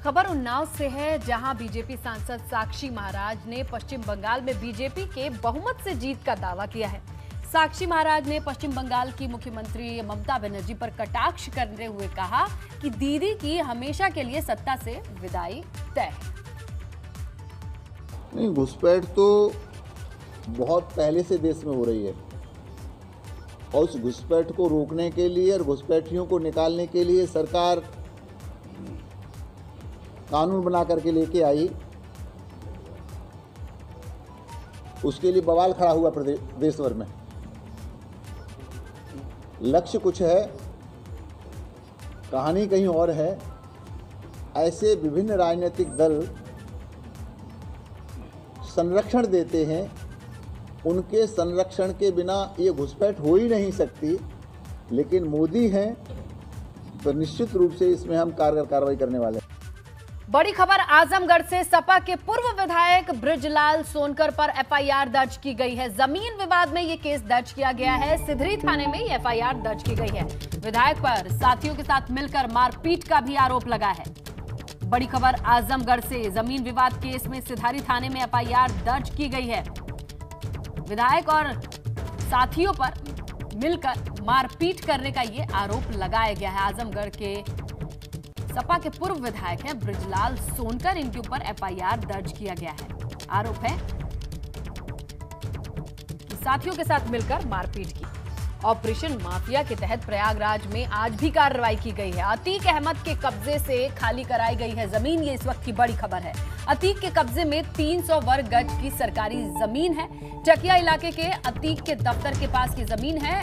खबर उन्नाव से है, जहां बीजेपी सांसद साक्षी महाराज ने पश्चिम बंगाल में बीजेपी के बहुमत से जीत का दावा किया है। साक्षी महाराज ने पश्चिम बंगाल की मुख्यमंत्री ममता बनर्जी पर कटाक्ष करते हुए कहा कि दीदी की हमेशा के लिए सत्ता से विदाई तय है। नहीं, घुसपैठ तो बहुत पहले से देश में हो रही है और उस घुसपैठ को रोकने के लिए और घुसपैठियों को निकालने के लिए सरकार कानून बना करके लेके आई। उसके लिए बवाल खड़ा हुआ देश भर में। लक्ष्य कुछ है, कहानी कहीं और है। ऐसे विभिन्न राजनीतिक दल संरक्षण देते हैं, उनके संरक्षण के बिना ये घुसपैठ हो ही नहीं सकती। लेकिन मोदी हैं तो निश्चित रूप से इसमें हम कारगर कार्रवाई करने वाले हैं। बड़ी खबर आजमगढ़ से, सपा के पूर्व विधायक बृजलाल सोनकर पर एफआईआर दर्ज की गई है। जमीन विवाद में ये केस दर्ज किया गया है। सिधरी थाने में ये एफआईआर दर्ज की गई है। विधायक पर साथियों के साथ मिलकर मारपीट का भी आरोप लगा है। बड़ी खबर आजमगढ़ से, जमीन विवाद केस में सिधारी थाने में एफआईआर दर्ज की गई है। विधायक और साथियों पर मिलकर मारपीट करने का ये आरोप लगाया गया है। आजमगढ़ के सपा के पूर्व विधायक हैं बृजलाल सोनकर, इनके ऊपर एफआईआर दर्ज किया गया है। आरोप है कि साथियों के साथ मिलकर मारपीट की। ऑपरेशन माफिया के तहत प्रयागराज में आज भी कार्रवाई की गई है। अतीक अहमद के कब्जे से खाली कराई गई है जमीन, ये इस वक्त की बड़ी खबर है। अतीक के कब्जे में 300 वर्ग गज की सरकारी जमीन है। चकिया इलाके के अतीक के दफ्तर के पास की जमीन है।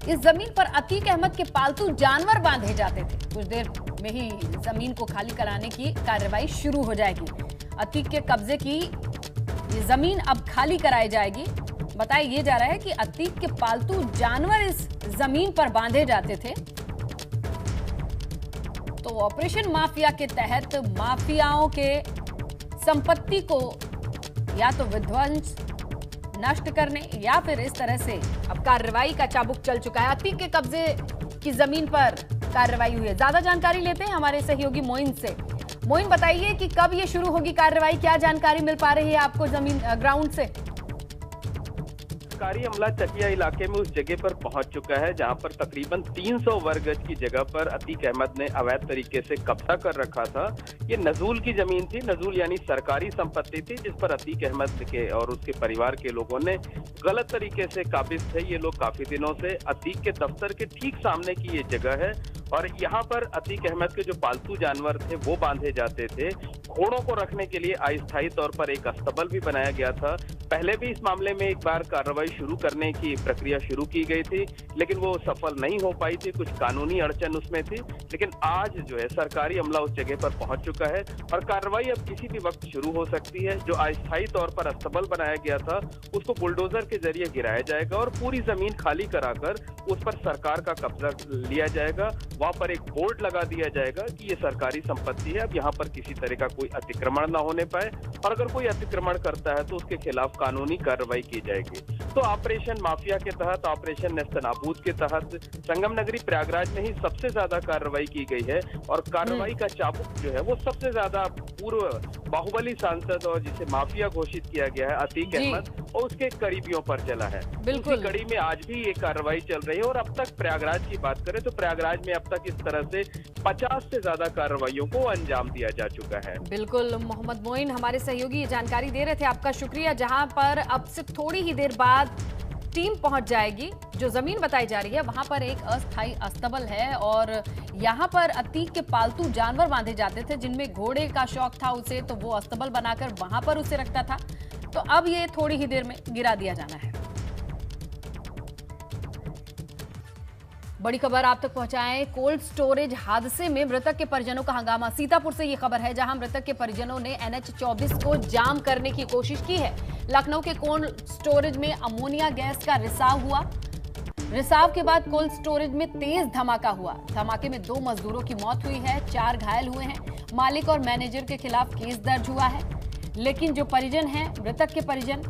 इस जमीन पर अतीक अहमद के पालतू जानवर बांधे जाते थे। कुछ देर में ही जमीन को खाली कराने की कार्रवाई शुरू हो जाएगी। अतीक के कब्जे की ये जमीन अब खाली कराई जाएगी। बताया ये जा रहा है कि अतीक के पालतू जानवर इस जमीन पर बांधे जाते थे। तो ऑपरेशन माफिया के तहत माफियाओं के संपत्ति को या तो विध्वंस, नष्ट करने या फिर इस तरह से अब कार्रवाई का चाबुक चल चुका है। अतीक के कब्जे की जमीन पर कार्रवाई हुई है। ज्यादा जानकारी लेते हैं हमारे सहयोगी मोइन से। मोइन, बताइए कि कब ये शुरू होगी कार्रवाई, क्या जानकारी मिल पा रही है आपको जमीन ग्राउंड से? सरकारी अमला चकिया इलाके में उस जगह पर पहुंच चुका है जहां पर तकरीबन 300 वर्ग गज की जगह पर अतीक अहमद ने अवैध तरीके से कब्जा कर रखा था। ये नजूल की जमीन थी। नजूल यानी सरकारी संपत्ति थी जिस पर अतीक अहमद के और उसके परिवार के लोगों ने गलत तरीके से काबिज थे। ये लोग काफी दिनों से अतीक के दफ्तर के ठीक सामने की ये जगह है और यहाँ पर अतीक अहमद के जो पालतू जानवर थे वो बांधे जाते थे। घोड़ों को रखने के लिए अस्थायी तौर पर एक अस्तबल भी बनाया गया था। पहले भी इस मामले में एक बार कार्रवाई शुरू करने की प्रक्रिया शुरू की गई थी, लेकिन वो सफल नहीं हो पाई थी। कुछ कानूनी अड़चन उसमें थी। लेकिन आज जो है सरकारी अमला उस जगह पर पहुंच चुका है और कार्रवाई अब किसी भी वक्त शुरू हो सकती है। जो अस्थायी तौर पर अस्तबल बनाया गया था उसको बुलडोजर के जरिए गिराया जाएगा और पूरी जमीन खाली कराकर उस पर सरकार का कब्जा लिया जाएगा। वहां पर एक बोर्ड लगा दिया जाएगा कि ये सरकारी संपत्ति है, अब यहाँ पर किसी तरह का कोई अतिक्रमण ना होने पाए और अगर कोई अतिक्रमण करता है तो उसके खिलाफ कानूनी कार्रवाई की जाएगी। तो ऑपरेशन माफिया के तहत, ऑपरेशन नेस्तनाबूद के तहत संगम नगरी प्रयागराज में ही सबसे ज्यादा कार्रवाई की गई है और कार्रवाई का चाबुक जो है वो सबसे ज्यादा पूर्व बाहुबली सांसद और जिसे माफिया घोषित किया गया है अतीक अहमद और उसके करीबियों पर चला है। बिल्कुल कड़ी में आज भी ये कार्रवाई चल रही है और अब तक प्रयागराज की बात करें तो प्रयागराज में अब तक इस तरह से 50 से ज्यादा कार्रवाइयों को अंजाम दिया जा चुका है। बिल्कुल मोहम्मद मोइन हमारे सहयोगी ये जानकारी दे रहे थे, आपका शुक्रिया। जहां पर अब से थोड़ी ही देर बाद टीम पहुंच जाएगी। जो जमीन बताई जा रही है वहां पर एक अस्थायी अस्तबल है और यहां पर अतीक के पालतू जानवर बांधे जाते थे, जिनमें घोड़े का शौक था उसे, तो वो अस्तबल बनाकर वहां पर उसे रखता था। तो अब ये थोड़ी ही देर में गिरा दिया जाना है। बड़ी खबर आप तक पहुंचाएं, कोल्ड स्टोरेज हादसे में मृतक के परिजनों का हंगामा। सीतापुर से ये खबर है, जहां मृतक के परिजनों ने NH-24 को जाम करने की कोशिश की है। लखनऊ के कोल्ड स्टोरेज में अमोनिया गैस का रिसाव हुआ। रिसाव के बाद कोल्ड स्टोरेज में तेज धमाका हुआ। धमाके में 2 मजदूरों की मौत हुई है, 4 घायल हुए हैं। मालिक और मैनेजर के खिलाफ केस दर्ज हुआ है, लेकिन जो परिजन हैं, मृतक के परिजन,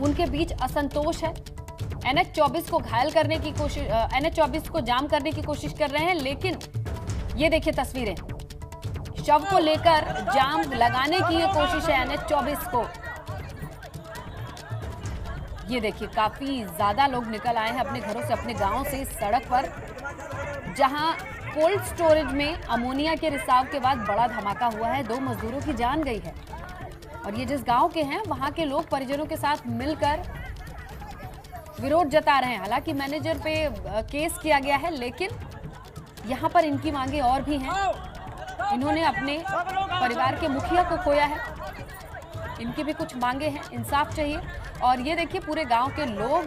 उनके बीच असंतोष है। NH-24 को घायल करने की कोशिश, NH-24 को जाम करने की कोशिश कर रहे हैं, लेकिन ये देखिए तस्वीरें, शव को लेकर जाम लगाने की ये कोशिश है NH-24 को। ये देखिए काफी ज्यादा लोग निकल आए हैं अपने घरों से, अपने गांवों से इस सड़क पर, जहां कोल्ड स्टोरेज में अमोनिया के रिसाव के बाद बड़ा धमाका हुआ है। 2 मजदूरों की जान गई है और ये जिस गांव के हैं वहां के लोग परिजनों के साथ मिलकर विरोध जता रहे हैं। हालांकि मैनेजर पे केस किया गया है, लेकिन यहाँ पर इनकी मांगे और भी हैं। इन्होंने अपने परिवार के मुखिया को खोया है, इनकी भी कुछ मांगे हैं, इंसाफ चाहिए। और ये देखिए पूरे गांव के लोग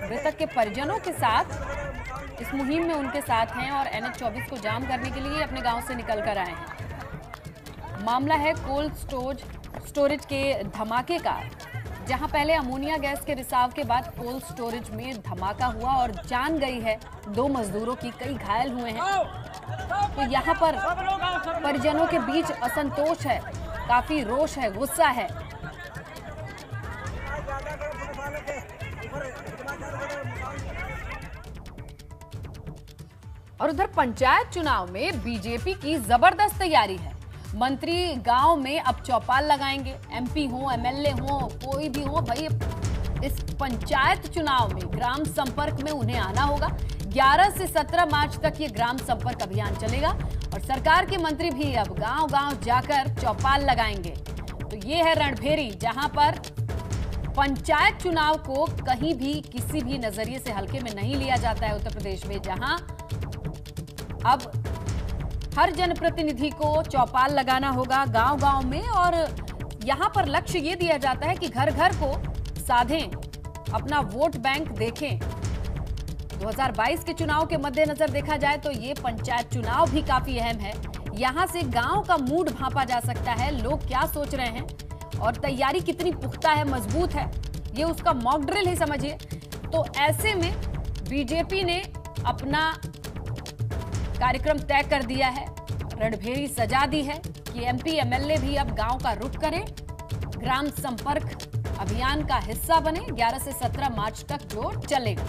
मृतक के परिजनों के साथ इस मुहिम में उनके साथ हैं और NH-24 को जाम करने के लिए अपने गांव से निकल कर आए हैं। मामला है कोल्ड स्टोरेज के धमाके का, जहां पहले अमोनिया गैस के रिसाव के बाद कोल्ड स्टोरेज में धमाका हुआ और जान गई है 2 मजदूरों की, कई घायल हुए हैं। तो यहाँ पर परिजनों के बीच असंतोष है, काफी रोष है, गुस्सा है। और उधर पंचायत चुनाव में बीजेपी की जबरदस्त तैयारी है। मंत्री गांव में अब चौपाल लगाएंगे। MP हो, MLA हो, कोई भी हो, भाई इस पंचायत चुनाव में ग्राम संपर्क में उन्हें आना होगा। 11 से 17 मार्च तक ये ग्राम संपर्क अभियान चलेगा और सरकार के मंत्री भी अब गांव-गांव जाकर चौपाल लगाएंगे। तो ये है रणभेरी, जहां पर पंचायत चुनाव को कहीं भी किसी भी नजरिए से हल्के में नहीं लिया जाता है। उत्तर प्रदेश में जहां अब हर जनप्रतिनिधि को चौपाल लगाना होगा गांव-गांव में, और यहां पर लक्ष्य ये दिया जाता है कि घर घर को साधें, अपना वोट बैंक देखें। 2022 के चुनाव के मद्देनजर देखा जाए तो ये पंचायत चुनाव भी काफी अहम है। यहां से गांव का मूड भांपा जा सकता है, लोग क्या सोच रहे हैं और तैयारी कितनी पुख्ता है, मजबूत है, ये उसका मॉक ड्रिल ही समझिए। तो ऐसे में बीजेपी ने अपना कार्यक्रम तय कर दिया है, रणभेरी सजा दी है कि MP MLA भी अब गांव का रुख करें, ग्राम संपर्क अभियान का हिस्सा बने। 11 से 17 मार्च तक जो चलेगा।